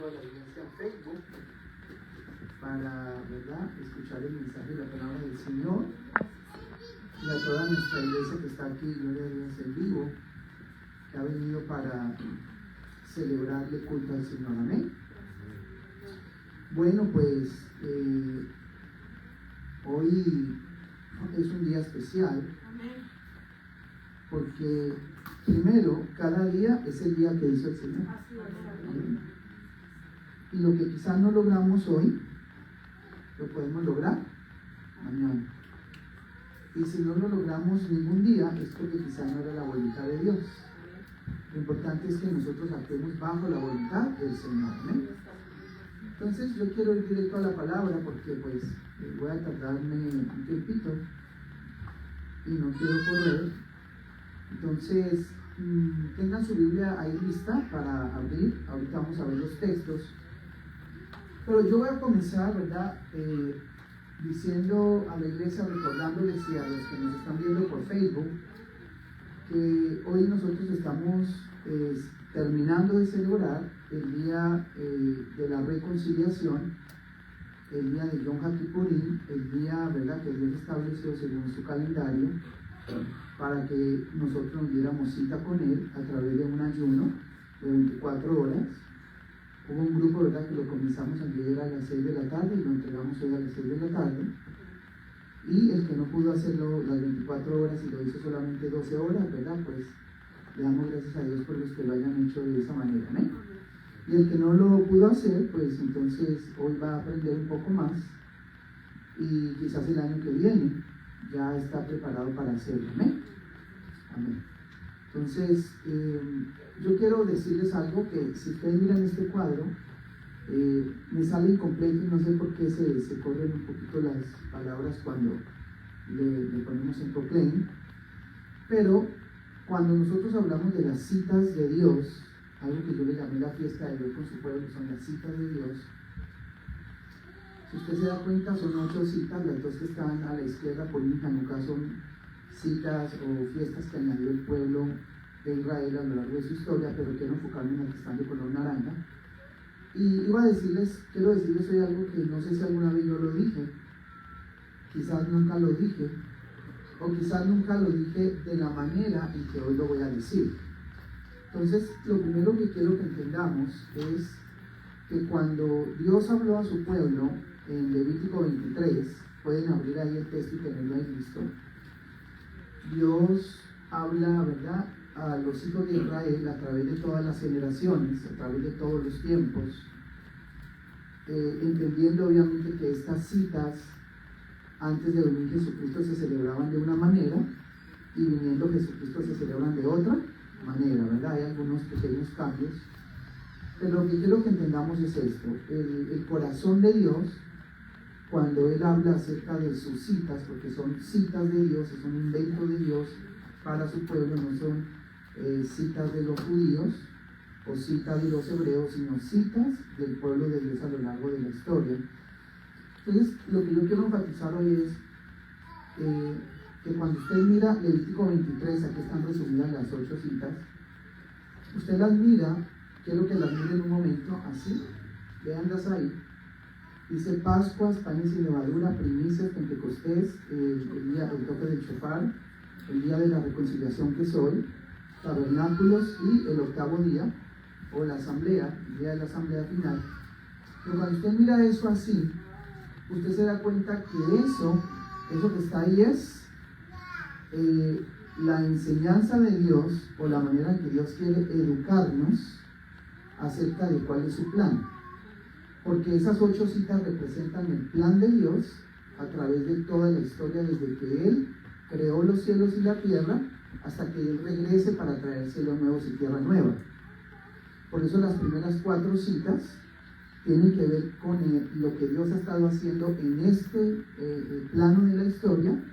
toda la audiencia en Facebook para, ¿verdad?, escuchar el mensaje de la palabra del Señor, y a toda nuestra iglesia que está aquí, gloria a Dios, en vivo, que ha venido para celebrarle culto al Señor. Amén. Bueno, pues hoy es un día especial porque primero, cada día es el día que hizo el Señor. Amén. Y lo que quizás no logramos hoy, lo podemos lograr mañana. Y si no lo logramos ningún día, es porque quizás no era la voluntad de Dios. Lo importante es que nosotros actuemos bajo la voluntad del Señor. ¿Amén? Entonces yo quiero ir directo a la palabra porque pues voy a tardarme un tiempito y no quiero correr. Entonces tengan su Biblia ahí lista para abrir. Ahorita vamos a ver los textos. Pero yo voy a comenzar, ¿verdad?, diciendo a la iglesia, recordándoles y a los que nos están viendo por Facebook, que hoy nosotros estamos terminando de celebrar el día de la reconciliación, el día de Yom HaKippurim, el día, ¿verdad?, que Dios estableció según su calendario para que nosotros nos diéramos cita con Él a través de un ayuno de 24 horas. Hubo un grupo, ¿verdad?, que lo comenzamos ayer a las 6 de la tarde y lo entregamos hoy a las 6 de la tarde. Y el que no pudo hacerlo las 24 horas y lo hizo solamente 12 horas, ¿verdad?, pues le damos gracias a Dios por los que lo hayan hecho de esa manera, ¿no? Y el que no lo pudo hacer, pues entonces hoy va a aprender un poco más y quizás el año que viene ya está preparado para hacerlo, ¿amén? Amén. Entonces, yo quiero decirles algo que si ustedes miran este cuadro, me sale incompleto y no sé por qué se corren un poquito las palabras cuando le ponemos en proclaim, pero cuando nosotros hablamos de las citas de Dios, algo que yo le llamé la fiesta de Dios con su pueblo, son las citas de Dios. Si usted se da cuenta, son 8 citas, las 2 que están a la izquierda por Hanukkah son citas o fiestas que añadió el pueblo de Israel a lo largo de su historia, pero quiero enfocarme en las que están de color naranja. Y quiero decirles hoy algo que no sé si alguna vez yo lo dije, quizás nunca lo dije, o quizás nunca lo dije de la manera en que hoy lo voy a decir. Entonces, lo primero que quiero que entendamos es que cuando Dios habló a su pueblo en Levítico 23, pueden abrir ahí el texto y tenerlo ahí listo. Dios habla, ¿verdad?, a los hijos de Israel a través de todas las generaciones, a través de todos los tiempos, entendiendo obviamente que estas citas antes de venir Jesucristo se celebraban de una manera y viniendo Jesucristo se celebran de otra manera, ¿verdad? Hay algunos pequeños cambios, pero lo que quiero que entendamos es esto: el corazón de Dios, cuando Él habla acerca de sus citas, porque son citas de Dios, es un invento de Dios para su pueblo, no son citas de los judíos o citas de los hebreos, sino citas del pueblo de Dios a lo largo de la historia. Entonces, lo que yo quiero enfatizar hoy es que cuando usted mira Levítico 23, aquí están resumidas las 8 citas, usted las mira, quiero que las mire en un momento, así, véanlas ahí. Dice Pascuas, panes sin levadura, primicias, Pentecostés, el toque del shofar, el día de la reconciliación que es hoy, tabernáculos y el 8º día, o la asamblea, el día de la asamblea final. Pero cuando usted mira eso así, usted se da cuenta que eso que está ahí es la enseñanza de Dios, o la manera en que Dios quiere educarnos acerca de cuál es su plan. Porque esas 8 citas representan el plan de Dios a través de toda la historia, desde que Él creó los cielos y la tierra hasta que Él regrese para traer cielos nuevos y tierra nueva. Por eso las primeras 4 citas tienen que ver con lo que Dios ha estado haciendo en este plano de la historia,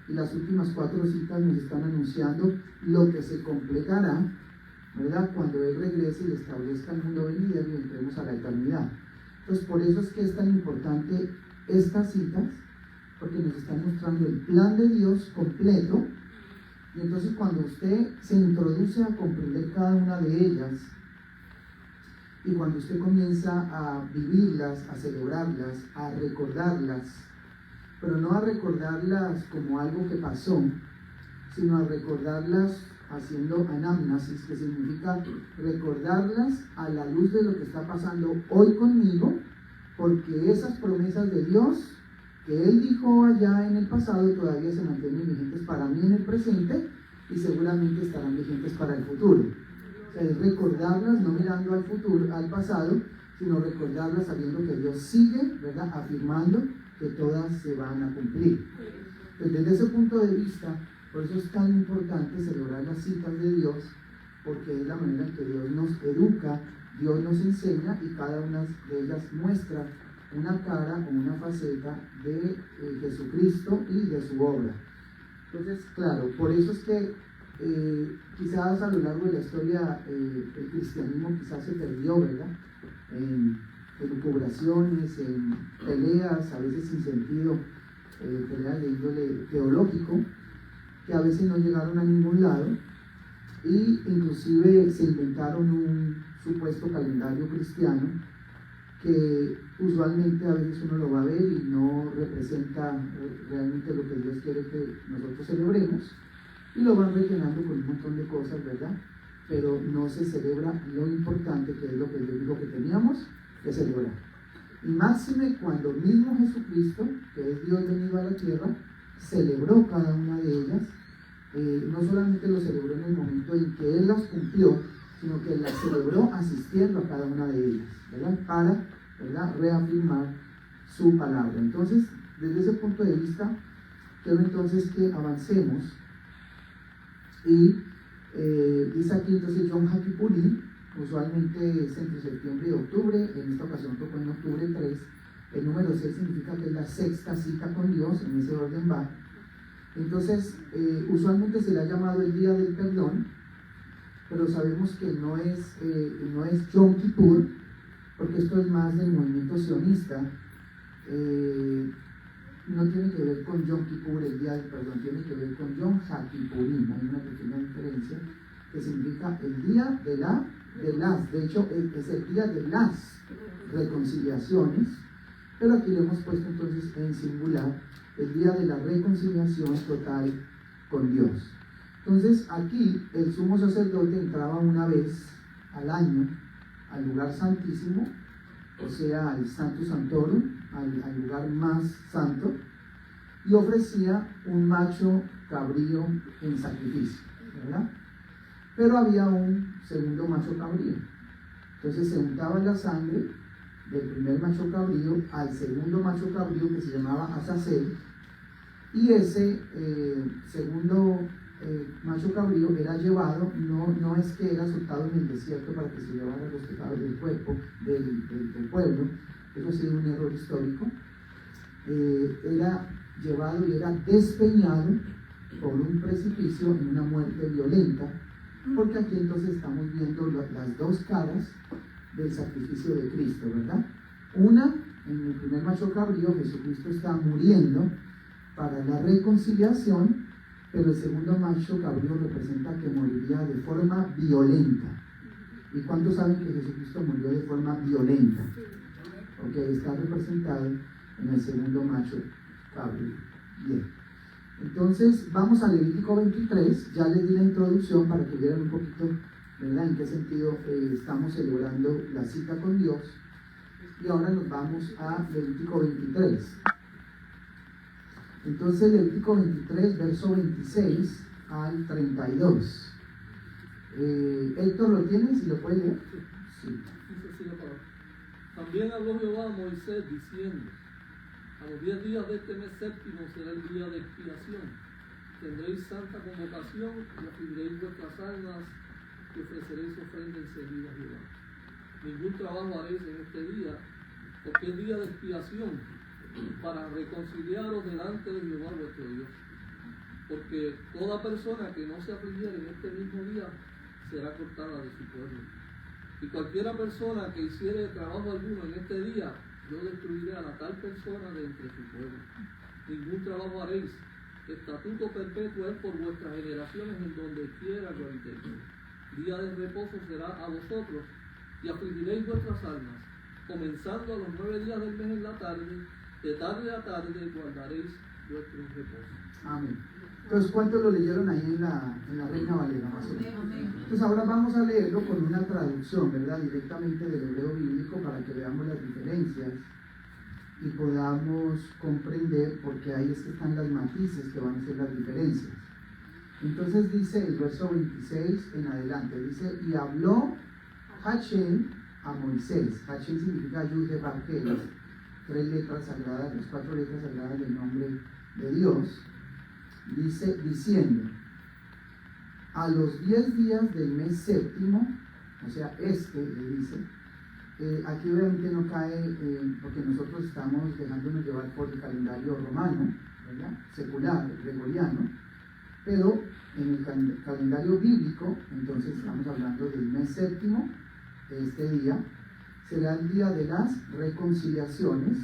y las últimas 4 citas nos están anunciando lo que se completará, ¿verdad?, cuando Él regrese y establezca el mundo venidero y entremos a la eternidad. Entonces, por eso es que es tan importante estas citas, porque nos están mostrando el plan de Dios completo. Y entonces, cuando usted se introduce a comprender cada una de ellas, Y cuando usted comienza a vivirlas, a celebrarlas, a recordarlas, pero no a recordarlas como algo que pasó, sino a recordarlas haciendo anamnesis, que significa recordarlas a la luz de lo que está pasando hoy conmigo, porque esas promesas de Dios que Él dijo allá en el pasado todavía se mantienen vigentes para mí en el presente y seguramente estarán vigentes para el futuro. O sea, es recordarlas no mirando al futuro, al pasado, sino recordarlas sabiendo que Dios sigue, ¿verdad?, afirmando que todas se van a cumplir. Entonces, desde ese punto de vista, por eso es tan importante celebrar las citas de Dios, porque es la manera en que Dios nos educa, Dios nos enseña y cada una de ellas muestra una cara o una faceta de Jesucristo y de su obra. Entonces, claro, por eso es que quizás a lo largo de la historia el cristianismo quizás se perdió, ¿verdad?, en elucubraciones, en peleas, a veces sin sentido, peleas de índole teológico, que a veces no llegaron a ningún lado, y inclusive se inventaron un supuesto calendario cristiano que usualmente a veces uno lo va a ver y no representa realmente lo que Dios quiere que nosotros celebremos, y lo van rellenando con un montón de cosas, ¿verdad? Pero no se celebra lo importante, que es lo que Dios dijo que teníamos que celebrar. Y máxime cuando mismo Jesucristo, que es Dios venido a la tierra, celebró cada una de ellas. No solamente lo celebró en el momento en que Él las cumplió, sino que las celebró asistiendo a cada una de ellas, ¿verdad?, para, ¿verdad?, reafirmar su palabra. Entonces, desde ese punto de vista, quiero entonces que avancemos y dice aquí entonces Yom HaKippurim, usualmente es entre septiembre y octubre, en esta ocasión tocó en octubre 3, el número 6 significa que es la sexta cita con Dios, en ese orden va. Entonces, usualmente se le ha llamado el Día del Perdón, pero sabemos que no es Yom Kippur, porque esto es más del movimiento sionista. No tiene que ver con Yom Kippur, el Día del Perdón, tiene que ver con Yom HaKippurim. Hay una pequeña diferencia, que significa el Día de las, de hecho es el Día de las reconciliaciones, pero aquí lo hemos puesto entonces en singular, el Día de la reconciliación total con Dios. Entonces aquí el sumo sacerdote entraba una vez al año al lugar santísimo, o sea, al Sanctus Sanctorum, al lugar más santo, y ofrecía un macho cabrío en sacrificio, ¿verdad? Pero había un segundo macho cabrío. Entonces se untaba la sangre del primer macho cabrío al segundo macho cabrío, que se llamaba Azazel, y ese segundo macho cabrío era llevado, no es que era soltado en el desierto para que se llevara los pecados del cuerpo, del pueblo, eso ha sido un error histórico, era llevado y era despeñado por un precipicio en una muerte violenta, porque aquí entonces estamos viendo las dos caras del sacrificio de Cristo, ¿verdad? Una, en el primer macho cabrío, Jesucristo está muriendo para la reconciliación, pero el segundo macho cabrío representa que moriría de forma violenta. ¿Y cuántos saben que Jesucristo murió de forma violenta? Ok, está representado en el segundo macho cabrío. Bien. Entonces, vamos a Levítico 23, ya les di la introducción para que vieran un poquito, ¿verdad?, en qué sentido estamos celebrando la cita con Dios. Y ahora nos vamos a Levítico 23. Entonces, Levítico 23, verso 26 al 32. Héctor, ¿lo tienes? ¿Y lo puede leer? Sí. También habló Jehová a Moisés diciendo: a los 10 días de este mes séptimo será el día de expiación. Tendréis santa convocación y afligiréis vuestras almas y ofreceréis ofrenda encendida a Jehová. Ningún trabajo haréis en este día, porque es día de expiación, para reconciliaros delante de Jehová vuestro Dios. Porque toda persona que no se afligiere en este mismo día será cortada de su pueblo. Y cualquiera persona que hiciere trabajo alguno en este día, yo destruiré a la tal persona de entre su pueblo. Ningún trabajo haréis. Estatuto perpetuo es por vuestras generaciones en donde quiera que habitéis. Día de reposo será a vosotros, y afligiréis vuestras almas. Comenzando a los 9 días del mes en la tarde, de tarde a tarde guardaréis vuestro reposo. Amén. Entonces, ¿cuántos lo leyeron ahí en la Reina Valera? Más o menos. Entonces, ahora vamos a leerlo con una traducción, ¿verdad? Directamente del hebreo bíblico para que veamos las diferencias y podamos comprender, porque ahí es que están las matices que van a ser las diferencias. Entonces dice el verso 26 en adelante, dice, y habló Hashem a Moisés. Hashem significa Yud-He-Vav-He, las 3 letras sagradas, las 4 letras sagradas del nombre de Dios. Dice, diciendo, a los 10 días del mes séptimo, o sea, le dice, aquí obviamente no cae, porque nosotros estamos dejándonos llevar por el calendario romano, ¿verdad? Secular, gregoriano, pero en el calendario bíblico, entonces estamos hablando del mes séptimo, este día, será el día de las reconciliaciones.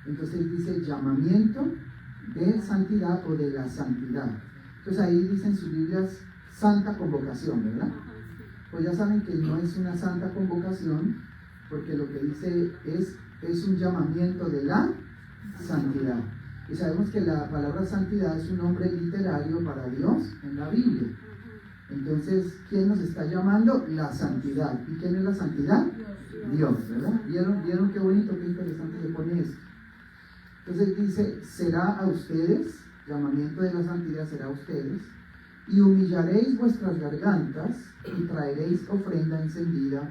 Entonces dice llamamiento de santidad o de la santidad. Entonces ahí dicen sus Biblias santa convocación, ¿verdad? Pues ya saben que no es una santa convocación, porque lo que dice es un llamamiento de la santidad. Y sabemos que la palabra santidad es un nombre literario para Dios en la Biblia. Entonces, ¿quién nos está llamando? La santidad. ¿Y quién es la santidad? Dios, ¿verdad? ¿Vieron qué bonito, qué interesante se pone esto? Entonces dice, será a ustedes, llamamiento de la santidad será a ustedes, y humillaréis vuestras gargantas y traeréis ofrenda encendida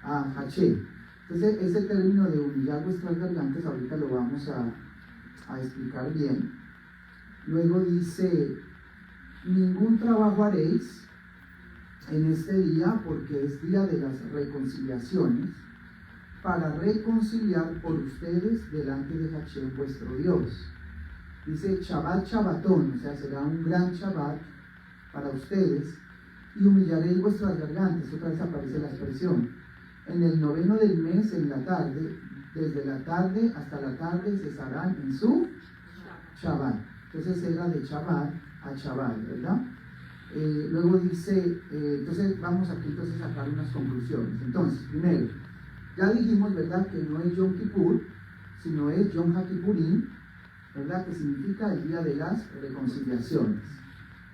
a Hashem. Entonces ese término de humillar vuestras gargantas ahorita lo vamos a explicar bien. Luego dice, ningún trabajo haréis en este día porque es día de las reconciliaciones, para reconciliar por ustedes delante de Hashem vuestro Dios. Dice Shabbat Shabbatón, o sea, será un gran Shabbat para ustedes, y humillaréis vuestras gargantas. Otra vez aparece la expresión. En el 9º del mes, en la tarde, desde la tarde hasta la tarde cesarán en su Shabbat. Entonces era de Shabbat a Shabbat, ¿verdad? Luego dice, entonces vamos aquí entonces a sacar unas conclusiones. Entonces, primero, ya dijimos, ¿verdad?, que no es Yom Kippur, sino es Yom HaKippurim, ¿verdad?, que significa el día de las reconciliaciones.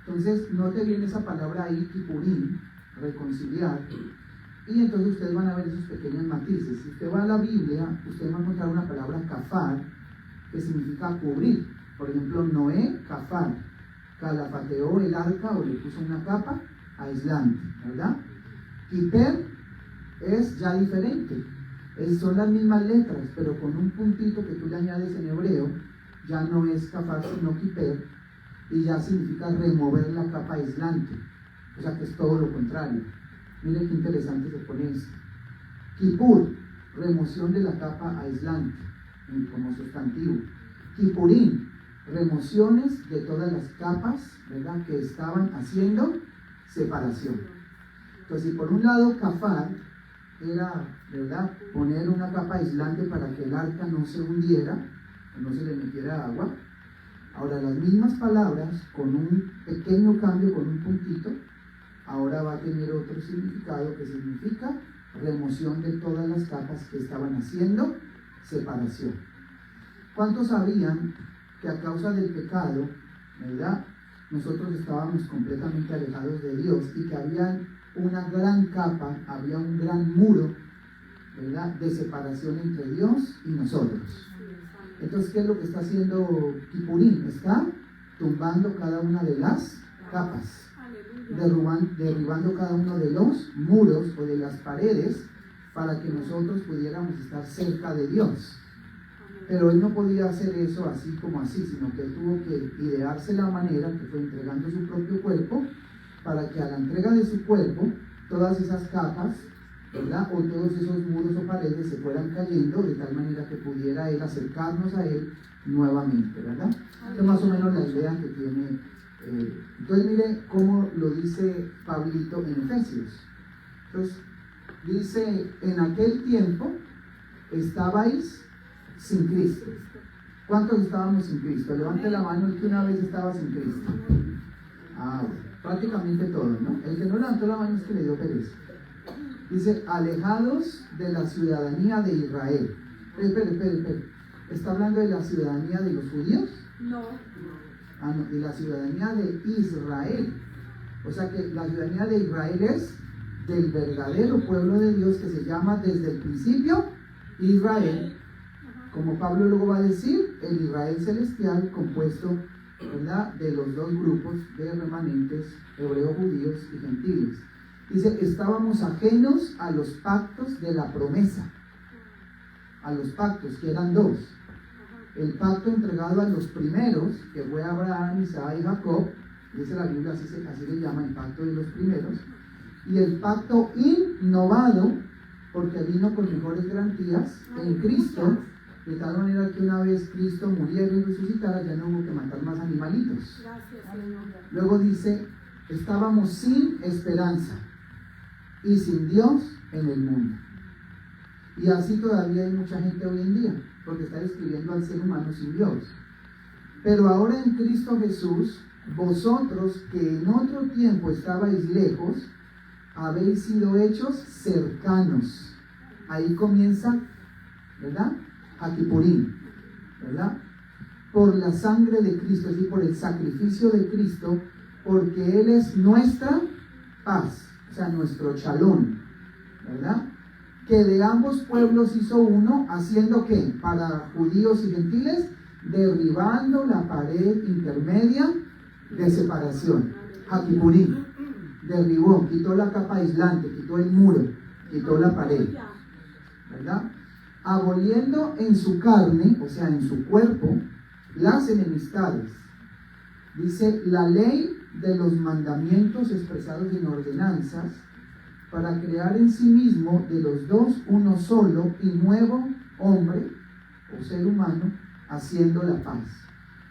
Entonces, note bien esa palabra ahí, Kippurim, reconciliar, y entonces ustedes van a ver esos pequeños matices. Si usted va a la Biblia, usted va a encontrar una palabra kafar, que significa cubrir. Por ejemplo, Noé, kafar, calafateó el arca o le puso una capa aislante, ¿verdad? Kiper es ya diferente. Son las mismas letras, pero con un puntito que tú le añades en hebreo, ya no es kafar sino kiper, y ya significa remover la capa aislante, o sea que es todo lo contrario. Miren qué interesante se pone esto. Kippur, remoción de la capa aislante, como sustantivo. Kippurim, remociones de todas las capas, ¿verdad?, que estaban haciendo separación. Entonces, si por un lado kafar era, ¿verdad?, poner una capa aislante para que el arca no se hundiera, o no se le metiera agua. Ahora las mismas palabras, con un pequeño cambio, con un puntito, ahora va a tener otro significado que significa remoción de todas las capas que estaban haciendo separación. ¿Cuántos sabían que a causa del pecado, ¿verdad?, nosotros estábamos completamente alejados de Dios y que había una gran capa, había un gran muro, ¿verdad?, de separación entre Dios y nosotros? Entonces, ¿qué es lo que está haciendo Kippurim? Está tumbando cada una de las capas, derribando cada uno de los muros o de las paredes para que nosotros pudiéramos estar cerca de Dios. Pero él no podía hacer eso así como así, sino que él tuvo que idearse la manera, que fue entregando su propio cuerpo, para que a la entrega de su cuerpo, todas esas capas, ¿verdad?, o todos esos muros o paredes se fueran cayendo, de tal manera que pudiera él acercarnos a él nuevamente, ¿verdad? Esta es más o menos la idea que tiene. Entonces mire cómo lo dice Pablito en Efesios. Entonces dice, en aquel tiempo estabais sin Cristo. ¿Cuántos estábamos sin Cristo? Levante la mano el que una vez estaba sin Cristo. Bueno, prácticamente todos, ¿no? El que no levantó la mano es que le dio pereza. Dice, alejados de la ciudadanía de Israel. Espere. ¿Está hablando de la ciudadanía de los judíos? No. Ah, no, de la ciudadanía de Israel. O sea que la ciudadanía de Israel es del verdadero pueblo de Dios que se llama desde el principio Israel. Como Pablo luego va a decir, el Israel celestial compuesto, ¿verdad?, de los dos grupos de remanentes, hebreos, judíos y gentiles. Dice, estábamos ajenos a los pactos de la promesa. A los pactos, que eran dos. El pacto entregado a los primeros, que fue Abraham, Isaac y Jacob, dice la Biblia, así le llama el pacto de los primeros. Y el pacto innovado, porque vino con mejores garantías en Cristo, de tal manera que una vez Cristo muriera y resucitara, ya no hubo que matar más animalitos. Luego dice, estábamos sin esperanza y sin Dios en el mundo. Y así todavía hay mucha gente hoy en día, porque está describiendo al ser humano sin Dios. Pero ahora en Cristo Jesús, vosotros que en otro tiempo estabais lejos, habéis sido hechos cercanos. Ahí comienza, ¿verdad?, Hakipurim, ¿verdad? Por la sangre de Cristo, es decir, por el sacrificio de Cristo, porque Él es nuestra paz, o sea, nuestro chalón, ¿verdad? Que de ambos pueblos hizo uno, haciendo ¿qué? Para judíos y gentiles, derribando la pared intermedia de separación. Hakipurim, derribó, quitó la capa aislante, quitó el muro, quitó la pared, ¿verdad? Aboliendo en su carne, o sea, en su cuerpo, las enemistades. Dice, la ley de los mandamientos expresados en ordenanzas, para crear en sí mismo de los dos uno solo y nuevo hombre o ser humano, haciendo la paz.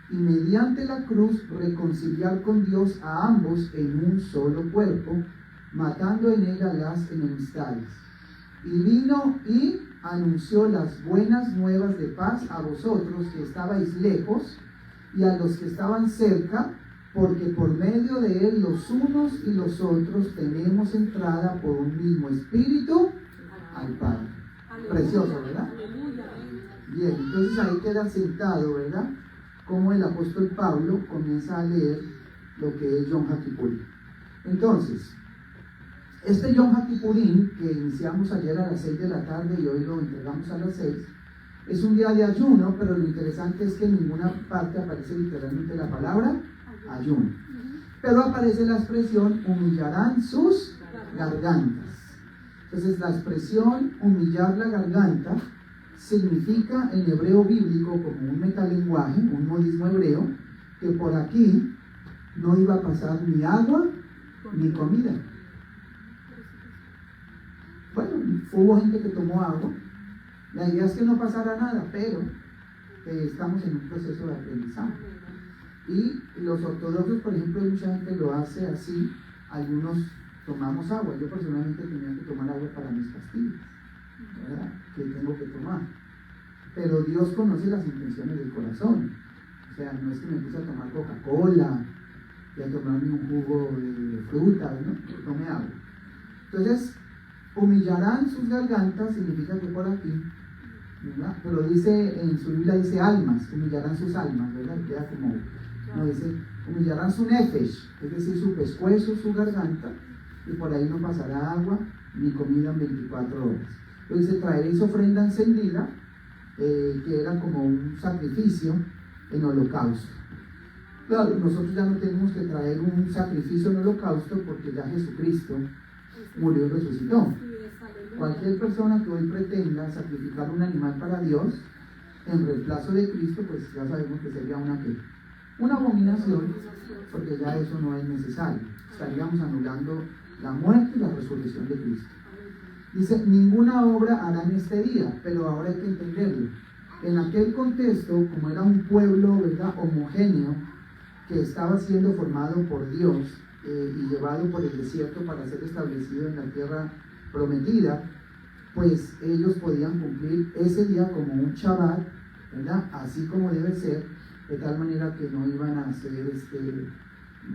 Y mediante la cruz reconciliar con Dios a ambos en un solo cuerpo, matando en ella las enemistades. Y vino y anunció las buenas nuevas de paz a vosotros que estabais lejos y a los que estaban cerca, porque por medio de él los unos y los otros tenemos entrada por un mismo espíritu al Padre. Precioso, ¿verdad? Bien, entonces ahí queda sentado, ¿verdad?, como el apóstol Pablo comienza a leer lo que es Yom HaKippurim. Entonces, este Yom HaKippurim, que iniciamos ayer a las 6 de la tarde y hoy lo entregamos a las 6, es un día de ayuno, pero lo interesante es que en ninguna parte aparece literalmente la palabra ayuno. Pero aparece la expresión, humillarán sus gargantas. Entonces, la expresión humillar la garganta significa en hebreo bíblico, como un metalenguaje, un modismo hebreo, que por aquí no iba a pasar ni agua ni comida. Bueno, hubo gente que tomó agua. La idea es que no pasara nada, pero estamos en un proceso de aprendizaje. Y los ortodoxos, por ejemplo, mucha gente lo hace así. Algunos tomamos agua. Yo personalmente tenía que tomar agua para mis pastillas, ¿verdad?, que tengo que tomar. Pero Dios conoce las intenciones del corazón. O sea, no es que me puse a tomar Coca-Cola y a tomarme un jugo de frutas, ¿no? Tome agua. Entonces, humillarán sus gargantas significa que por aquí, ¿verdad? Pero dice, en su Biblia dice almas, humillarán sus almas, ¿verdad? Queda como, no dice, humillarán su nefesh, es decir, su pescuezo, su garganta, y por ahí no pasará agua ni comida en 24 horas. Entonces dice, traeréis ofrenda encendida, que era como un sacrificio en holocausto. Claro, nosotros ya no tenemos que traer un sacrificio en holocausto porque ya Jesucristo murió y resucitó. Cualquier persona que hoy pretenda sacrificar un animal para Dios en reemplazo de Cristo, pues ya sabemos que sería una abominación, porque ya eso no es necesario. Estaríamos anulando la muerte y la resurrección de Cristo. Dice, ninguna obra harán este día, pero ahora hay que entenderlo. En aquel contexto, como era un pueblo, ¿verdad?, homogéneo, que estaba siendo formado por Dios y llevado por el desierto para ser establecido en la tierra prometida, pues ellos podían cumplir ese día como un Shabbat, ¿verdad?, así como debe ser, de tal manera que no iban a hacer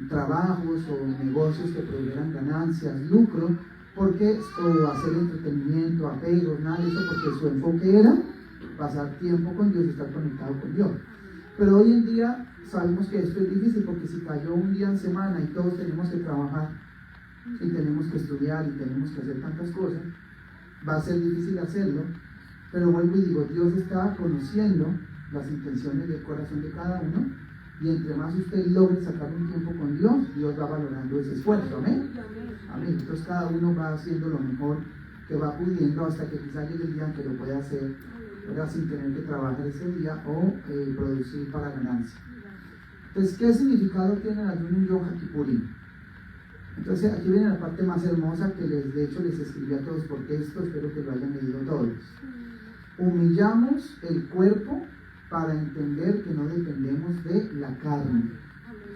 trabajos o negocios que produjeran ganancias, lucro, porque, o hacer entretenimiento, apegos, nada de eso, porque su enfoque era pasar tiempo con Dios y estar conectado con Dios. Pero hoy en día sabemos que esto es difícil, porque si cayó un día en semana y todos tenemos que trabajar y tenemos que estudiar y tenemos que hacer tantas cosas, va a ser difícil hacerlo. Pero vuelvo y digo, Dios está conociendo las intenciones del corazón de cada uno, y entre más usted logre sacar un tiempo con Dios, Dios va valorando ese esfuerzo. Amén. Amén. Entonces cada uno va haciendo lo mejor que va pudiendo, hasta que quizás llegue el día en que lo pueda hacer, ¿verdad?, sin tener que trabajar ese día o producir para ganancia. Entonces, ¿qué significado tiene el ayuno en Yom Kippurim? Entonces, aquí viene la parte más hermosa que de hecho les escribí a todos por texto, espero que lo hayan leído todos. Humillamos el cuerpo para entender que no dependemos de la carne,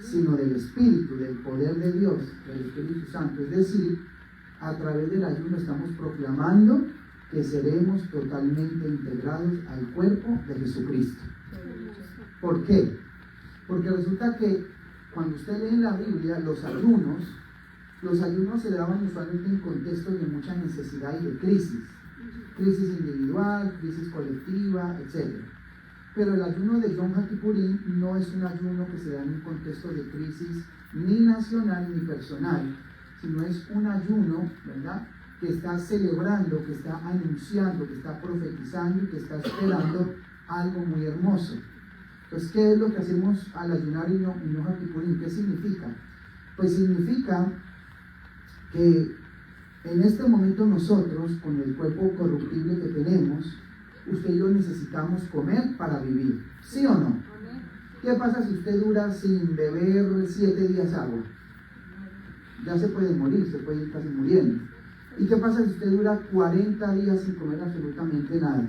sino del Espíritu, del poder de Dios, del Espíritu Santo. Es decir, a través del ayuno estamos proclamando que seremos totalmente integrados al cuerpo de Jesucristo. ¿Por qué? Porque resulta que cuando usted lee en la Biblia los ayunos se daban usualmente en contextos de mucha necesidad y de crisis individual, crisis colectiva, etc. Pero el ayuno de Yom Kippurim no es un ayuno que se da en un contexto de crisis ni nacional ni personal, sino es un ayuno, ¿verdad?, que está celebrando, que está anunciando, que está profetizando y que está esperando algo muy hermoso. Entonces, ¿qué es lo que hacemos al ayunar en Yom Kippurim? ¿Qué significa? Pues significa que en este momento nosotros, con el cuerpo corruptible que tenemos, usted y yo necesitamos comer para vivir, ¿sí o no? ¿Qué pasa si usted dura sin beber 7 días agua? Ya se puede morir, se puede ir casi muriendo. ¿Y qué pasa si usted dura 40 días sin comer absolutamente nada?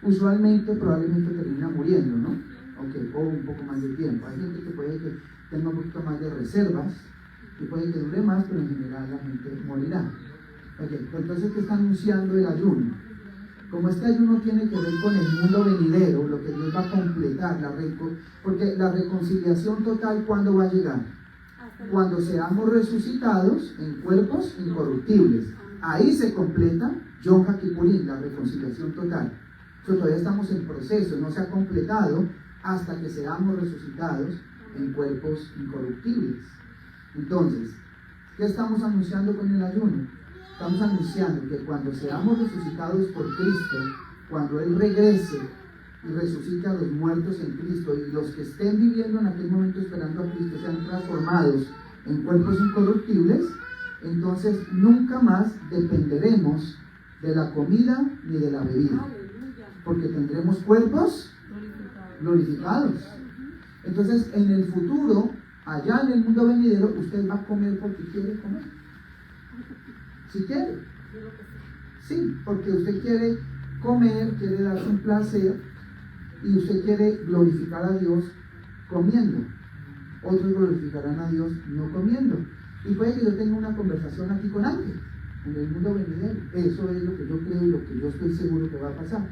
Usualmente, probablemente termina muriendo, ¿no? O un poco más de tiempo. Hay gente que puede que tenga un poquito más de reservas y puede que dure más, pero en general la gente morirá. Entonces, ¿qué está anunciando el ayuno? Como este ayuno tiene que ver con el mundo venidero, lo que Dios va a completar, porque la reconciliación total, ¿cuándo va a llegar? Cuando seamos resucitados en cuerpos incorruptibles. Ahí se completa Yom Kippurim, la reconciliación total. Pero todavía estamos en proceso, no se ha completado hasta que seamos resucitados en cuerpos incorruptibles. Entonces, ¿qué estamos anunciando con el ayuno? Estamos anunciando que cuando seamos resucitados por Cristo, cuando Él regrese y resucite a los muertos en Cristo, y los que estén viviendo en aquel momento esperando a Cristo sean transformados en cuerpos incorruptibles, entonces nunca más dependeremos de la comida ni de la bebida, porque tendremos cuerpos glorificados. Entonces, en el futuro, allá en el mundo venidero, usted va a comer porque quiere comer. Si quiere. Sí, porque usted quiere comer, quiere darse un placer, y usted quiere glorificar a Dios comiendo. Otros glorificarán a Dios no comiendo. Y puede que yo tenga una conversación aquí con Ángel, en el mundo venidero. Eso es lo que yo creo y lo que yo estoy seguro que va a pasar.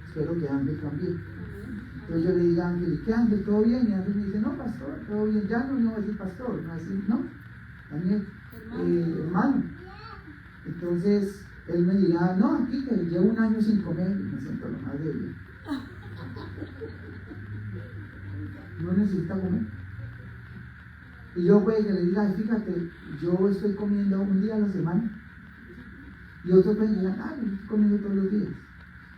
Espero que Ángel también. Entonces yo le digo a Ángel, ¿y qué, Ángel? ¿Todo bien? Y Ángel me dice, no, pastor, todo bien. Ya no va a decir pastor, va a decir, no, Daniel, hermano. Entonces él me dirá, no, aquí que llevo 1 año sin comer, y me siento lo más débil. No necesita comer. Y yo puede que le diga, fíjate, yo estoy comiendo 1 día a la semana. Y otros pueden decir, yo estoy comiendo todos los días.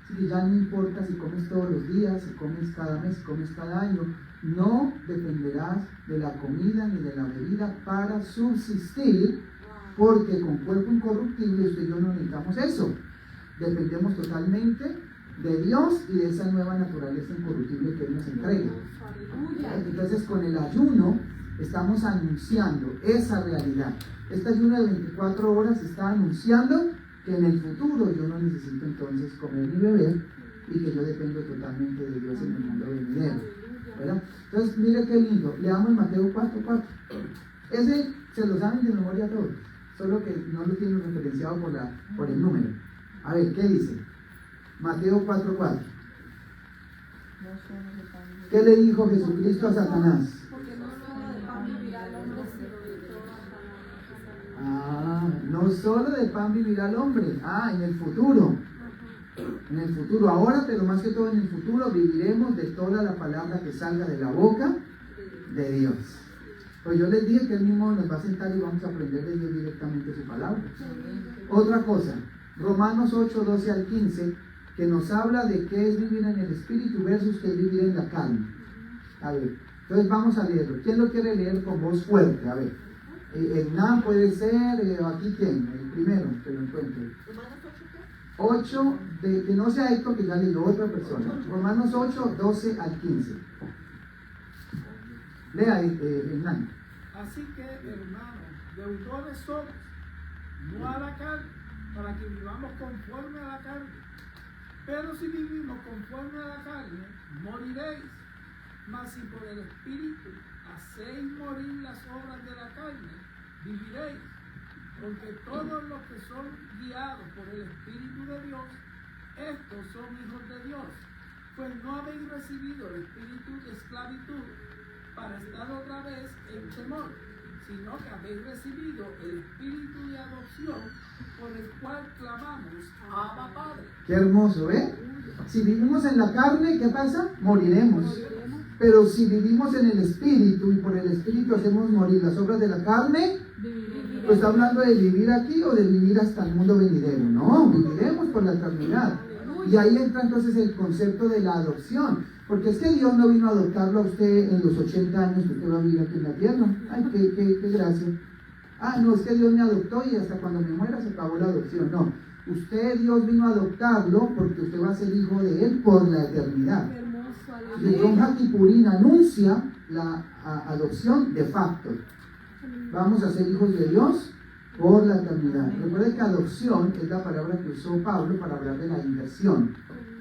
Así que ya no importa si comes todos los días, si comes cada mes, si comes cada año. No dependerás de la comida ni de la bebida para subsistir, porque con cuerpo incorruptible usted y yo no necesitamos eso. Dependemos totalmente de Dios y de esa nueva naturaleza incorruptible que Él nos entrega. Entonces, con el ayuno estamos anunciando esa realidad. Este ayuno de 24 horas está anunciando que en el futuro yo no necesito entonces comer ni beber, y que yo dependo totalmente de Dios en el mundo venidero, ¿verdad? Entonces, mire qué lindo. Leamos Mateo 4:4. Ese se lo saben de memoria todos, solo que no lo tienen referenciado por el número. A ver, ¿qué dice? Mateo 4:4. ¿Qué le dijo Jesucristo a Satanás? No solo de pan vivirá el hombre. En el futuro. En el futuro, ahora, pero más que todo en el futuro, viviremos de toda la palabra que salga de la boca de Dios. Pues yo les dije que Él mismo nos va a sentar y vamos a aprender de Dios directamente su palabra. Otra cosa, Romanos 8, 12 al 15, que nos habla de qué es vivir en el Espíritu versus qué es vivir en la carne. A ver, entonces vamos a leerlo. ¿Quién lo quiere leer con voz fuerte? A ver, Hernán puede ser, aquí quién, el primero que lo encuentre. 8, que no sea Héctor, que ya leyó otra persona. Romanos 8, 12 al 15. Lea, Hernán. Así que, hermanos, deudores somos, no a la carne, para que vivamos conforme a la carne. Pero si vivimos conforme a la carne, moriréis. Mas si por el Espíritu hacéis morir las obras de la carne, viviréis. Porque todos los que son guiados por el Espíritu de Dios, estos son hijos de Dios. Pues no habéis recibido el espíritu de esclavitud para estar otra vez en temor, sino que habéis recibido el espíritu de adopción, por el cual clamamos, Abba Padre. Qué hermoso, ¿eh? Si vivimos en la carne, ¿qué pasa? Moriremos. Pero si vivimos en el Espíritu y por el Espíritu hacemos morir las obras de la carne, pues está hablando de vivir aquí o de vivir hasta el mundo venidero. No, viviremos por la eternidad. Y ahí entra entonces el concepto de la adopción. Porque es que Dios no vino a adoptarlo a usted en los 80 años que usted va a vivir aquí en la tierra. Ay, qué gracia. No, es que Dios me adoptó y hasta cuando me muera se acabó la adopción. No, Dios vino a adoptarlo porque usted va a ser hijo de Él por la eternidad. Y Yom Kippur anuncia la adopción de facto. Vamos a ser hijos de Dios por la eternidad. Recuerden que adopción es la palabra que usó Pablo para hablar de la inversión.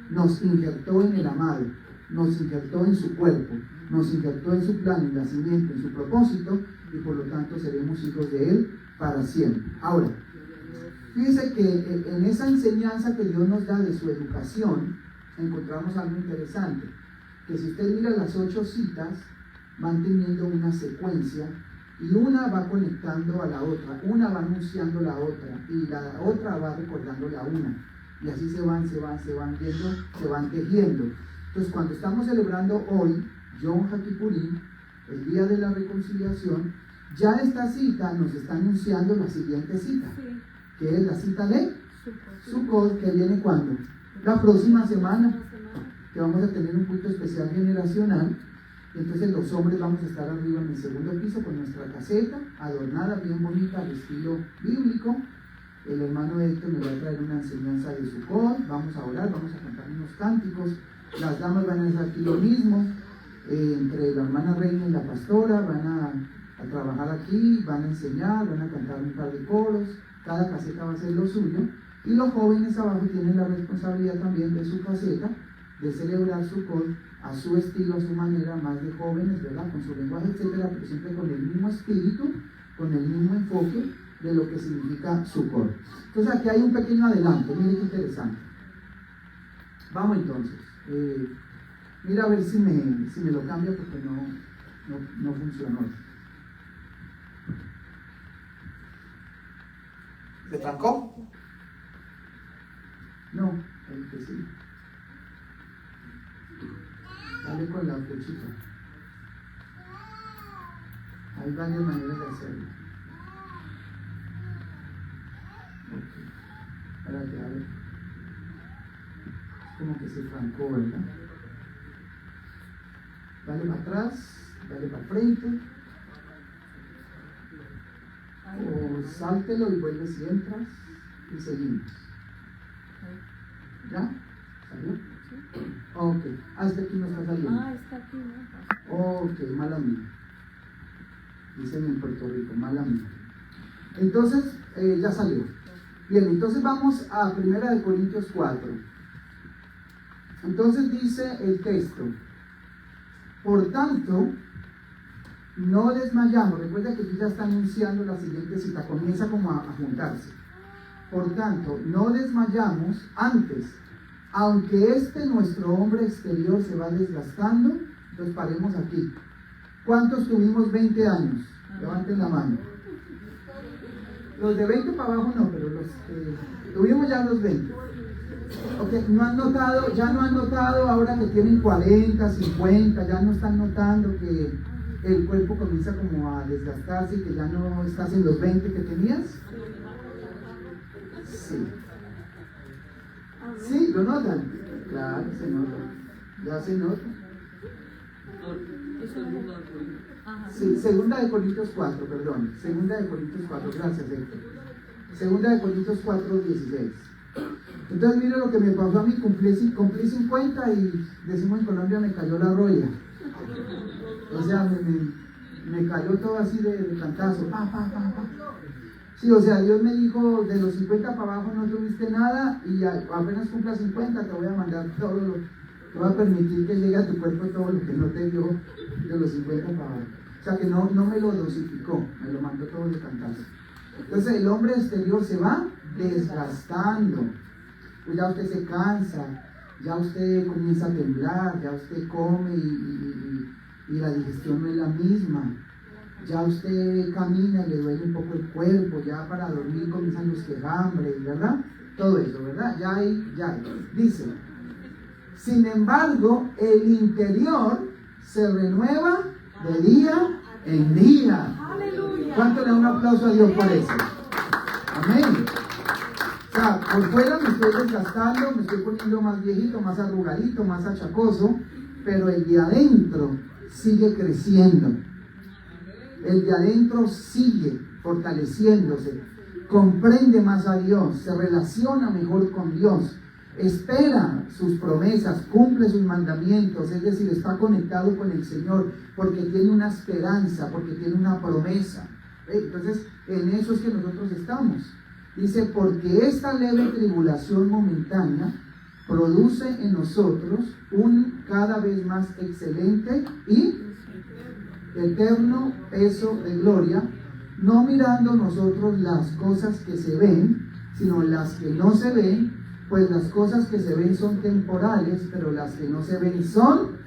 Nos injertó en el amado, nos injertó en su cuerpo, nos injertó en su plan, en nacimiento, en su propósito, y por lo tanto seremos hijos de Él para siempre. Ahora, fíjense que en esa enseñanza que Dios nos da de su educación, encontramos algo interesante, que si usted mira las 8 citas, van teniendo una secuencia, y una va conectando a la otra, una va anunciando la otra, y la otra va recordando la una. Y así se van viendo, se van tejiendo. Entonces, cuando estamos celebrando hoy, Yom Kippur, el día de la reconciliación, ya esta cita nos está anunciando la siguiente cita, que es la cita de Sukkot, que viene ¿cuándo? La próxima semana, que vamos a tener un culto especial generacional. Entonces los hombres vamos a estar arriba en el segundo piso con nuestra caseta, adornada, bien bonita, al estilo bíblico. El hermano Héctor me va a traer una enseñanza de Sukkot, vamos a orar, vamos a cantar unos cánticos. Las damas van a hacer aquí lo mismo, entre la hermana Reina y la pastora, van a trabajar aquí, van a enseñar, van a cantar un par de coros, cada caseta va a hacer lo suyo. Y los jóvenes abajo tienen la responsabilidad también de su caseta, de celebrar Sukkot a su estilo, a su manera, más de jóvenes, ¿verdad? Con su lenguaje, etcétera, pero siempre con el mismo espíritu, con el mismo enfoque de lo que significa Sukkot. Entonces aquí hay un pequeño adelanto, miren qué interesante. Vamos entonces. Mira a ver si me lo cambia porque no funcionó. ¿Se trancó? No, el que sí. Dale con la flechita. Hay varias maneras de hacerlo. Okay. Espérate, a ver. Es como que se trancó, ¿verdad? Dale para atrás, dale para frente. O sáltelo y vuelves y entras y seguimos. ¿Ya? ¿Salió? Ok, hasta aquí no está saliendo. Está aquí, ¿no? Ok, mala mía. Dicen en Puerto Rico, mala mía. Entonces, ya salió. Bien, entonces vamos a 1 Corintios 4. Entonces dice el texto: por tanto, no desmayamos. Recuerda que aquí ya está anunciando la siguiente cita, comienza como a juntarse. Por tanto, no desmayamos antes. Aunque nuestro hombre exterior se va desgastando, entonces paremos aquí. ¿Cuántos tuvimos 20 años? Levanten la mano. Los de 20 para abajo no, pero los tuvimos ya los 20. Ok, no han notado, ya no han notado ahora que tienen 40, 50, ya no están notando que el cuerpo comienza como a desgastarse y que ya no estás en los 20 que tenías. Sí. Sí, ¿lo notan? Claro, se nota. Ya se nota. Sí, segunda de Corintios 4, perdón. Segunda de Corintios 4, gracias Héctor. Segunda de Corintios 4, 16. Entonces mire lo que me pasó a mí, cumplí 50 y decimos en Colombia me cayó la roya. O sea, me cayó todo así de cantazo. Sí, o sea, Dios me dijo, de los 50 para abajo no tuviste nada y apenas cumpla 50 te voy a mandar todo te voy a permitir que llegue a tu cuerpo todo lo que no te dio de los 50 para abajo. O sea, que no me lo dosificó, me lo mandó todo de cantazo. Entonces el hombre exterior se va desgastando. Pues ya usted se cansa, ya usted comienza a temblar, ya usted come y la digestión no es la misma. Ya usted camina y le duele un poco el cuerpo, ya para dormir comienzan los quejambres, ¿verdad? Todo eso, ¿verdad? Ya hay. Dice, sin embargo, el interior se renueva de día en día. ¿Cuánto le da un aplauso a Dios por eso? Amén. O sea, por fuera me estoy desgastando, me estoy poniendo más viejito, más arrugadito, más achacoso, pero el de adentro sigue creciendo. El de adentro sigue fortaleciéndose, comprende más a Dios, se relaciona mejor con Dios, espera sus promesas, cumple sus mandamientos, es decir, está conectado con el Señor porque tiene una esperanza, porque tiene una promesa. Entonces, en eso es que nosotros estamos. Dice, porque esta leve tribulación momentánea produce en nosotros un cada vez más excelente y eterno peso de gloria, no mirando nosotros las cosas que se ven, sino las que no se ven, pues las cosas que se ven son temporales, pero las que no se ven son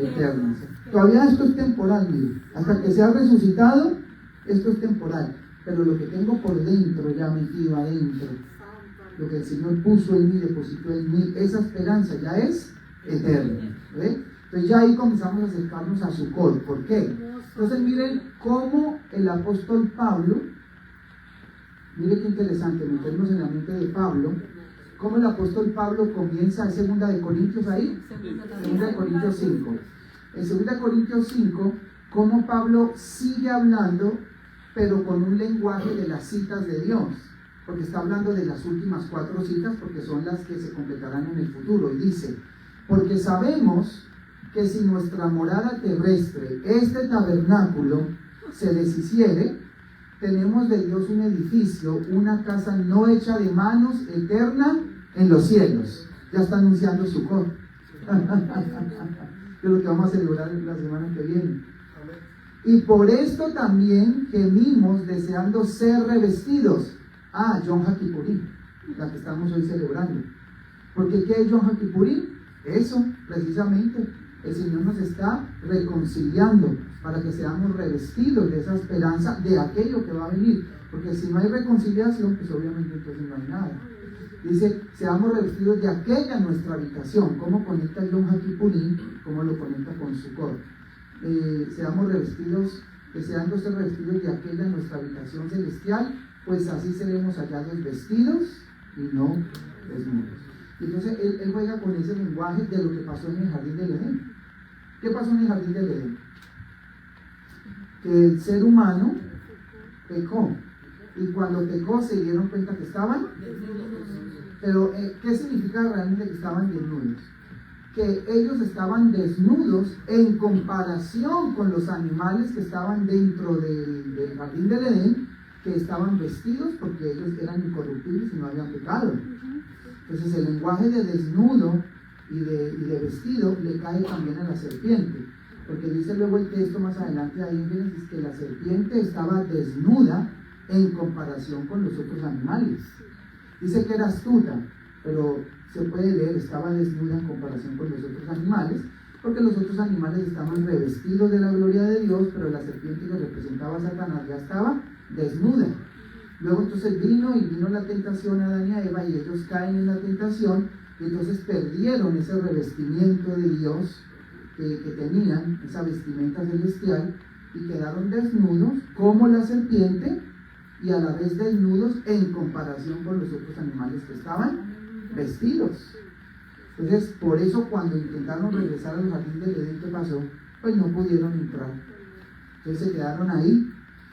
eternas. Todavía esto es temporal, mire, hasta que sea resucitado, esto es temporal, pero lo que tengo por dentro, ya metido adentro, lo que el Señor puso en mí, depositó en mí, esa esperanza ya es eterna. ¿Ve? Entonces ya ahí comenzamos a acercarnos a Sukkot. ¿Por qué? Entonces miren cómo el apóstol Pablo, miren qué interesante, meternos en la mente de Pablo, cómo el apóstol Pablo comienza en 2 de Corintios ahí, 2 de Corintios 5. En 2 de Corintios 5, cómo Pablo sigue hablando, pero con un lenguaje de las citas de Dios, porque está hablando de las últimas 4 citas, porque son las que se completarán en el futuro, y dice, porque sabemos que si nuestra morada terrestre, este tabernáculo, se deshiciere, tenemos de Dios un edificio, una casa no hecha de manos, eterna en los cielos. Ya está anunciando Sukkot. Que es lo que vamos a celebrar la semana que viene. Y por esto también gemimos deseando ser revestidos. Yom HaKippurim, la que estamos hoy celebrando. Porque ¿qué es Yom HaKippurim? Eso, precisamente. El Señor nos está reconciliando para que seamos revestidos de esa esperanza de aquello que va a venir. Porque si no hay reconciliación, pues obviamente entonces no hay nada. Dice, seamos revestidos de aquella nuestra habitación. ¿Cómo conecta el Yom HaKippurim? ¿Cómo lo conecta con Sukkot? Seamos revestidos, deseando ser revestidos de aquella nuestra habitación celestial, pues así seremos hallados vestidos y no desnudos. Y entonces él juega con ese lenguaje de lo que pasó en el jardín del Edén. ¿Qué pasó en el jardín del Edén? Que el ser humano pecó, y cuando pecó se dieron cuenta que estaban desnudos. Pero ¿qué significa realmente que estaban desnudos? Que ellos estaban desnudos en comparación con los animales que estaban dentro del jardín del Edén, que estaban vestidos porque ellos eran incorruptibles y no habían pecado. Entonces el lenguaje de desnudo y de vestido le cae también a la serpiente, porque dice luego el texto más adelante ahí en Génesis que la serpiente estaba desnuda en comparación con los otros animales. Dice que era astuta, pero se puede leer, estaba desnuda en comparación con los otros animales, porque los otros animales estaban revestidos de la gloria de Dios, pero la serpiente que representaba a Satanás ya estaba desnuda. Luego entonces vino la tentación a Adán y a Eva, y ellos caen en la tentación, y entonces perdieron ese revestimiento de Dios que tenían, esa vestimenta celestial, y quedaron desnudos como la serpiente, y a la vez desnudos en comparación con los otros animales que estaban vestidos. Entonces, por eso cuando intentaron regresar a los jardines del Edén, ¿qué pasó? Pues no pudieron entrar. Entonces se quedaron ahí,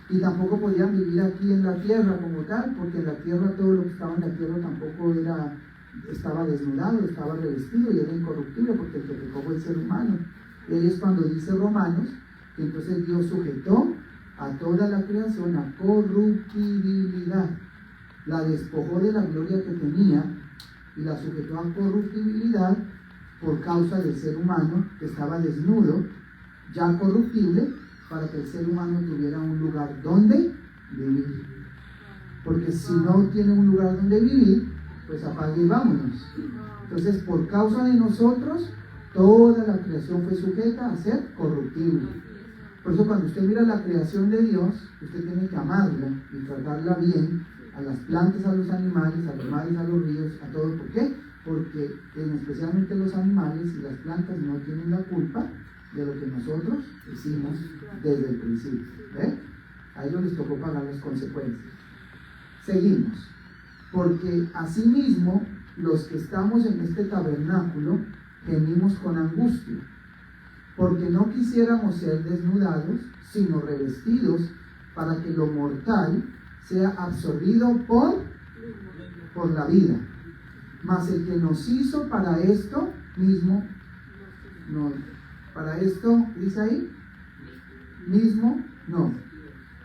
y tampoco podían vivir aquí en la tierra como tal, porque en la tierra todo lo que estaba en la tierra tampoco estaba desnudado, estaba revestido y era incorruptible, porque el que pecó fue el ser humano. Y ahí es cuando dice Romanos que entonces Dios sujetó a toda la creación a corruptibilidad, la despojó de la gloria que tenía y la sujetó a corruptibilidad por causa del ser humano que estaba desnudo, ya corruptible, para que el ser humano tuviera un lugar donde vivir. Porque si no tiene un lugar donde vivir, pues apague y vámonos. Entonces, por causa de nosotros, toda la creación fue sujeta a ser corruptible. Por eso cuando usted mira la creación de Dios, usted tiene que amarla y tratarla bien, a las plantas, a los animales, a los mares, a los ríos, a todo. ¿Por qué? Porque especialmente los animales y las plantas no tienen la culpa de lo que nosotros hicimos desde el principio. A ellos les tocó pagar las consecuencias. Seguimos. Porque asimismo, los que estamos en este tabernáculo gemimos con angustia, porque no quisiéramos ser desnudados, sino revestidos, para que lo mortal sea absorbido por la vida. Mas el que nos hizo para esto mismo, para esto, dice ahí, mismo, no.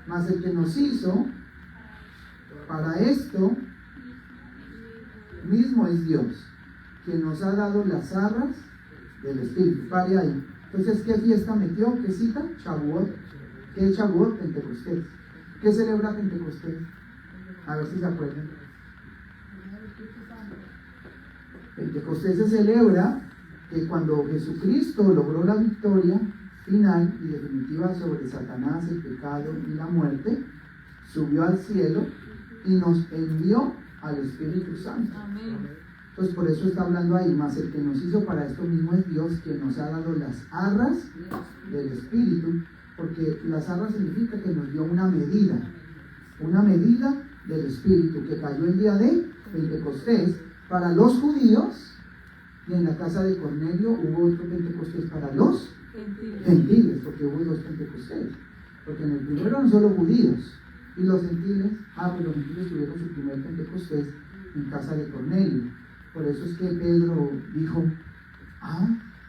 Mas el que nos hizo para esto mismo es Dios, que nos ha dado las arras del Espíritu. Pare ahí. Entonces, ¿qué fiesta metió? ¿Qué cita? Shavuot. ¿Qué es Shavuot? Pentecostés. ¿Qué celebra Pentecostés? A ver si se acuerdan. Pentecostés se celebra que cuando Jesucristo logró la victoria final y definitiva sobre Satanás, el pecado y la muerte, subió al cielo y nos envió al Espíritu Santo. Amén. Entonces por eso está hablando ahí, más el que nos hizo para esto mismo es Dios, que nos ha dado las arras del Espíritu, porque las arras significa que nos dio una medida del Espíritu, que cayó el día de Pentecostés para los judíos, y en la casa de Cornelio hubo otro Pentecostés para los gentiles, porque hubo dos Pentecostés, porque en el primero eran solo judíos, y los gentiles, pues los gentiles tuvieron su primer Pentecostés en casa de Cornelio. Por eso es que Pedro dijo,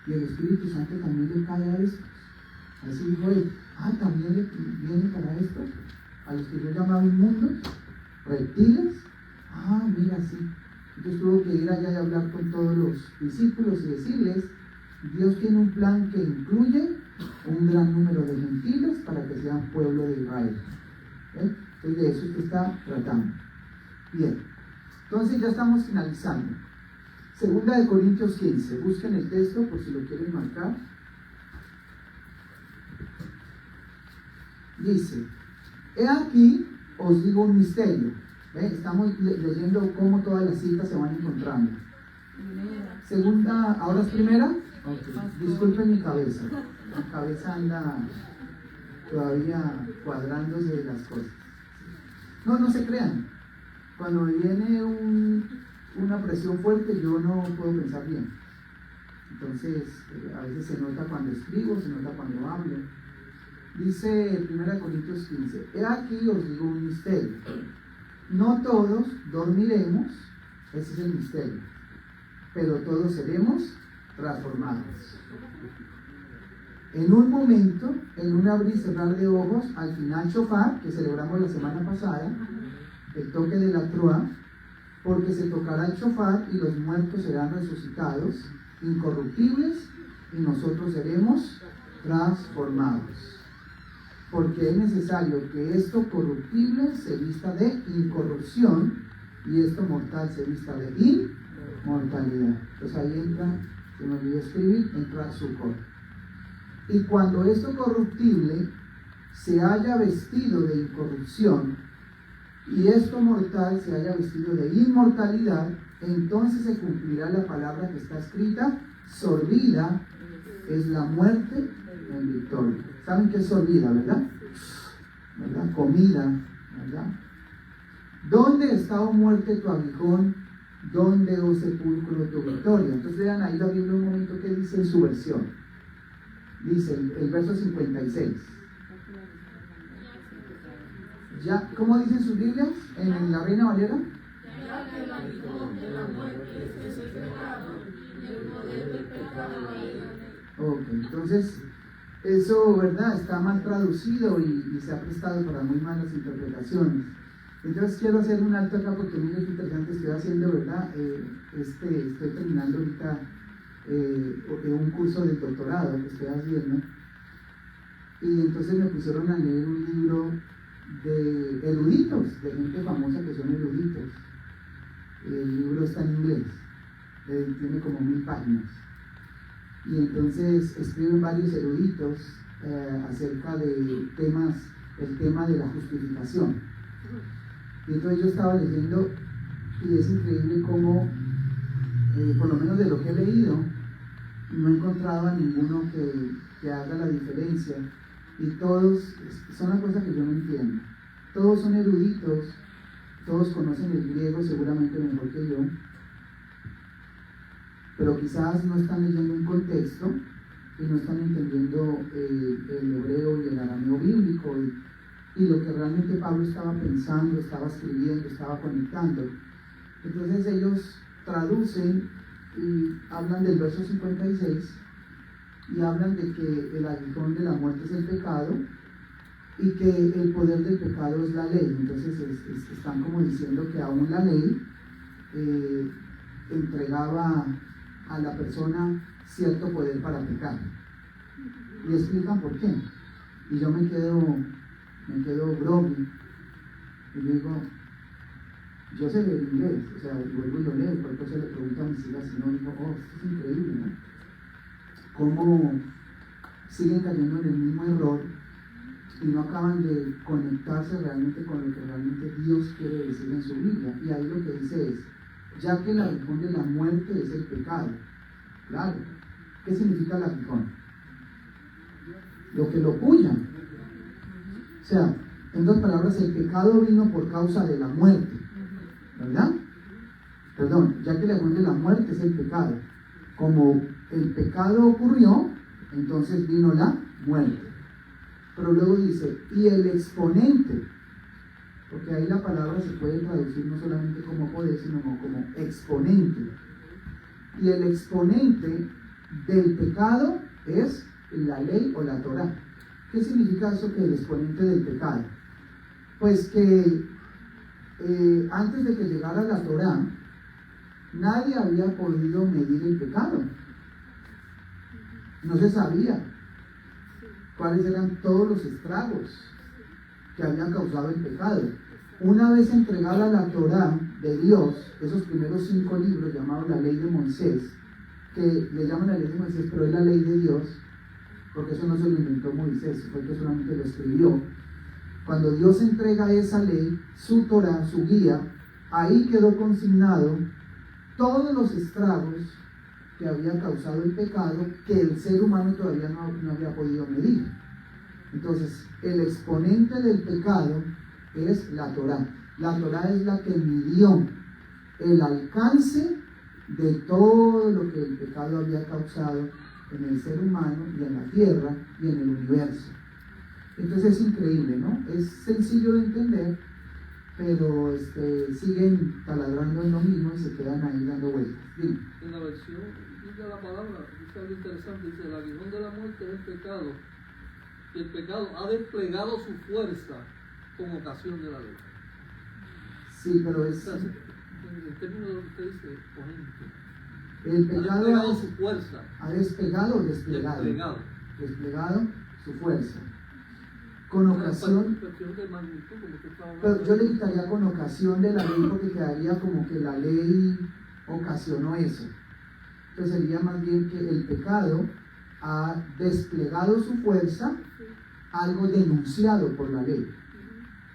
y el Espíritu Santo también le cae a estos. Así dijo él, también le viene para estos, a los que yo llamaba inmundos, reptiles. Mira, sí. Entonces tuvo que ir allá y hablar con todos los discípulos y decirles, Dios tiene un plan que incluye un gran número de gentiles para que sean pueblo de Israel. Entonces de eso es que está tratando. Bien, entonces ya estamos finalizando. Segunda de Corintios 15, busquen el texto por si lo quieren marcar. Dice, he aquí os digo un misterio. Estamos leyendo cómo todas las citas se van encontrando. Segunda, ¿ahora es primera? Okay. Disculpen mi cabeza. Mi cabeza anda todavía cuadrándose de las cosas. No se crean. Cuando viene una presión fuerte, yo no puedo pensar bien. Entonces, a veces se nota cuando escribo, se nota cuando hablo. Dice 1 Corintios 15, he aquí os digo un misterio. No todos dormiremos, ese es el misterio, pero todos seremos transformados. En un momento, en un abrir y cerrar de ojos, al final shofar, que celebramos la semana pasada, el toque de la trua, porque se tocará el shofar y los muertos serán resucitados, incorruptibles, y nosotros seremos transformados. Porque es necesario que esto corruptible se vista de incorrupción y esto mortal se vista de inmortalidad. Entonces ahí entra, se me olvidó escribir, entra Sukkot. Y cuando esto corruptible se haya vestido de incorrupción y esto mortal se haya vestido de inmortalidad, entonces se cumplirá la palabra que está escrita: sorbida es la muerte en victoria. ¿Saben qué es sorbida, verdad? ¿Verdad? Comida, ¿verdad? ¿Dónde está, oh muerte, tu aguijón? ¿Dónde, oh sepulcro, tu victoria? Entonces lean ahí la Biblia un momento que dice en su versión. Dice el verso 56. Ya, ¿cómo dicen sus Biblias en la Reina Valera? Ya que el aguijón de la muerte es el pecado, y el poder del pecado la ley. Ok, entonces eso, ¿verdad?, está mal traducido y se ha prestado para muy malas interpretaciones. Entonces quiero hacer un alto acá porque miren qué interesante estoy haciendo, ¿verdad? Estoy terminando ahorita un curso de doctorado que estoy haciendo, y entonces me pusieron a leer un libro de eruditos, de gente famosa que son eruditos. El libro está en inglés, tiene como 1000 páginas, y entonces escriben varios eruditos acerca de el tema de la justificación. Y entonces yo estaba leyendo, y es increíble cómo, por lo menos de lo que he leído, no he encontrado a ninguno que haga la diferencia, y todos son una cosa que yo no entiendo. Todos son eruditos, todos conocen el griego seguramente mejor que yo, pero quizás no están leyendo un contexto y no están entendiendo el hebreo y el arameo bíblico y lo que realmente Pablo estaba pensando, estaba escribiendo, estaba conectando. Entonces ellos traducen y hablan del verso 56 y hablan de que el aguijón de la muerte es el pecado y que el poder del pecado es la ley. Entonces están como diciendo que aún la ley entregaba a la persona cierto poder para pecar, y explican por qué. Y yo me quedo groggy, y digo, yo sé leer inglés, o sea, y vuelvo y lo leo, y por eso le pregunto a mis hijas, y no digo, oh, esto es increíble, ¿no? Cómo siguen cayendo en el mismo error y no acaban de conectarse realmente con lo que realmente Dios quiere decir en su Biblia. Y ahí lo que dice es: ya que el aguijón de la muerte es el pecado. Claro, ¿qué significa el aguijón? Lo que lo puya. O sea, en dos palabras, el pecado vino por causa de la muerte, ¿verdad? Perdón, ya que el aguijón de la muerte es el pecado. Como el pecado ocurrió, entonces vino la muerte. Pero luego dice, y el exponente, porque ahí la palabra se puede traducir no solamente como poder, sino como exponente. Y el exponente del pecado es la ley o la Torá. ¿Qué significa eso, que el exponente del pecado? Pues que antes de que llegara la Torá, nadie había podido medir el pecado. No se sabía cuáles eran todos los estragos que habían causado el pecado. Una vez entregada la Torá de Dios, esos primeros 5 libros llamados la ley de Moisés, que le llaman la ley de Moisés, pero es la ley de Dios, porque eso no se lo inventó Moisés, fue que solamente lo escribió. Cuando Dios entrega esa ley, su Torá, su guía, ahí quedó consignado todos los estragos que había causado el pecado, que el ser humano todavía no había podido medir. Entonces, el exponente del pecado es la Torá. La Torá es la que midió el alcance de todo lo que el pecado había causado en el ser humano y en la tierra y en el universo. Entonces es increíble, ¿no? Es sencillo de entender, pero siguen taladrando en lo mismo y se quedan ahí dando vueltas. Dime. En la versión de la palabra dice algo interesante, dice: el aguijón de la muerte es el pecado, y el pecado ha desplegado su fuerza con ocasión de la ley. Sí, pero es... O sea, en términos de lo que usted dice, por ejemplo, el pecado ha desplegado su fuerza. ¿Ha despegado o desplegado? Desplegado su fuerza. Con ocasión... Pero yo le quitaría con ocasión de la ley, porque quedaría como que la ley ocasionó eso. Entonces sería más bien que el pecado ha desplegado su fuerza, algo denunciado por la ley.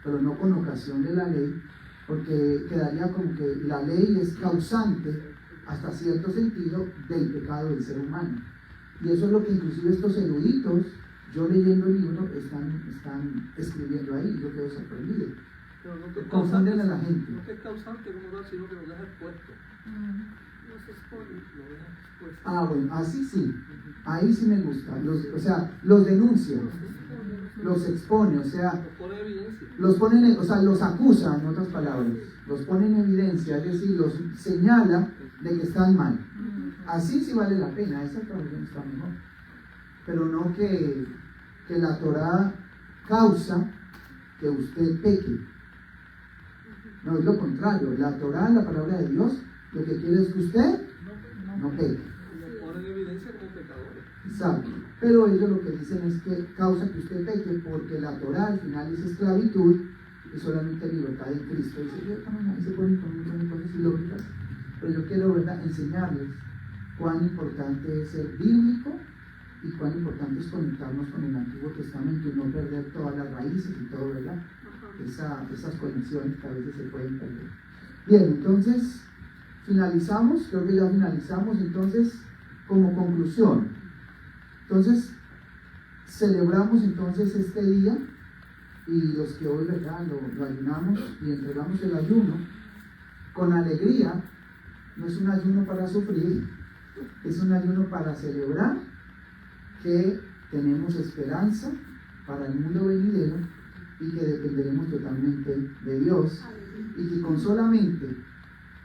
pero no con ocasión de la ley, porque quedaría como que la ley es causante hasta cierto sentido del pecado del ser humano. Y eso es lo que inclusive estos eruditos, yo leyendo el libro, están escribiendo ahí. Yo quedo sorprendido. Pero no que es Confunden causante, a la gente. no que es causante como tal, sino que nos deja expuesto. No se expone. Lo deja expuesto. Ah, bueno, así sí. Ahí sí me gusta. O sea, los denuncia, los expone, o sea, Nos pone evidencia. los ponen, o sea, los acusa, en otras palabras, los pone en evidencia, es decir, los señala de que están mal. Así sí vale la pena, esa traducción está mejor. Pero no que la Torá causa que usted peque. No, es lo contrario. La Torá, la palabra de Dios, lo que quiere es que usted no peque. Y nos pone en evidencia como pecadores. Exacto. Pero ellos lo que dicen es que causa que usted peque porque la Torá al final es esclavitud y solamente libertad en Cristo. Y ahí se ponen con un montón de cosas ilógicas. Pero yo quiero, ¿verdad?, enseñarles cuán importante es ser bíblico y cuán importante es conectarnos con el Antiguo Testamento y no perder todas las raíces y todo, ¿verdad? Esas conexiones que a veces se pueden perder. Bien, entonces finalizamos, creo que ya finalizamos. Entonces, como conclusión, entonces celebramos entonces este día, y los que hoy, ¿verdad?, lo ayunamos y entregamos el ayuno con alegría. No es un ayuno para sufrir, es un ayuno para celebrar que tenemos esperanza para el mundo venidero y que dependeremos totalmente de Dios, y que con solamente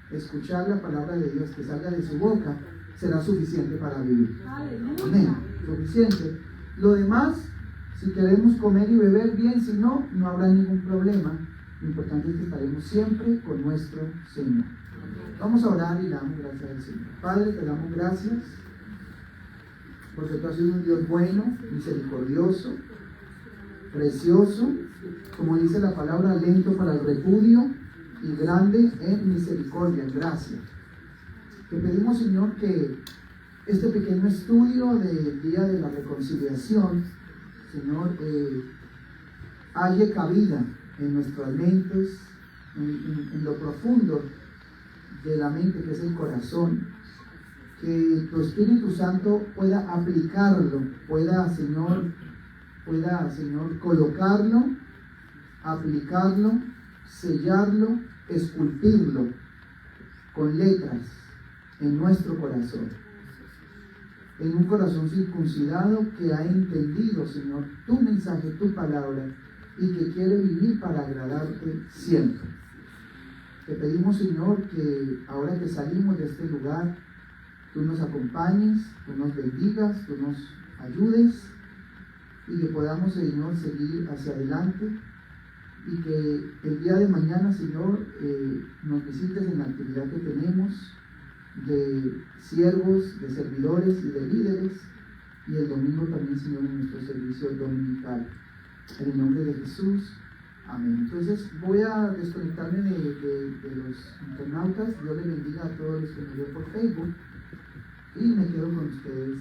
escuchar la palabra de Dios que salga de su boca será suficiente para vivir. Amén. Suficiente. Lo demás, si queremos comer y beber bien, si no, no habrá ningún problema. Lo importante es que estaremos siempre con nuestro Señor. Vamos a orar y le damos gracias al Señor. Padre, te damos gracias porque tú has sido un Dios bueno, misericordioso, precioso, como dice la palabra, lento para el repudio y grande en misericordia, en gracia. Te pedimos, Señor, que este pequeño estudio del Día de la Reconciliación, Señor, halle cabida en nuestras mentes, en lo profundo de la mente, que es el corazón, que tu Espíritu Santo pueda aplicarlo, pueda, Señor, colocarlo, aplicarlo, sellarlo, esculpirlo con letras en nuestro corazón, en un corazón circuncidado que ha entendido, Señor, tu mensaje, tu palabra, y que quiere vivir para agradarte siempre. Te pedimos, Señor, que ahora que salimos de este lugar, tú nos acompañes, tú nos bendigas, tú nos ayudes, y que podamos, Señor, seguir hacia adelante, y que el día de mañana, Señor, nos visites en la actividad que tenemos de siervos, de servidores y de líderes, y el domingo también, Señor, en nuestro servicio dominical. En el nombre de Jesús, amén. Entonces voy a desconectarme de los internautas. Dios les bendiga a todos los que me ven por Facebook, y me quedo con ustedes.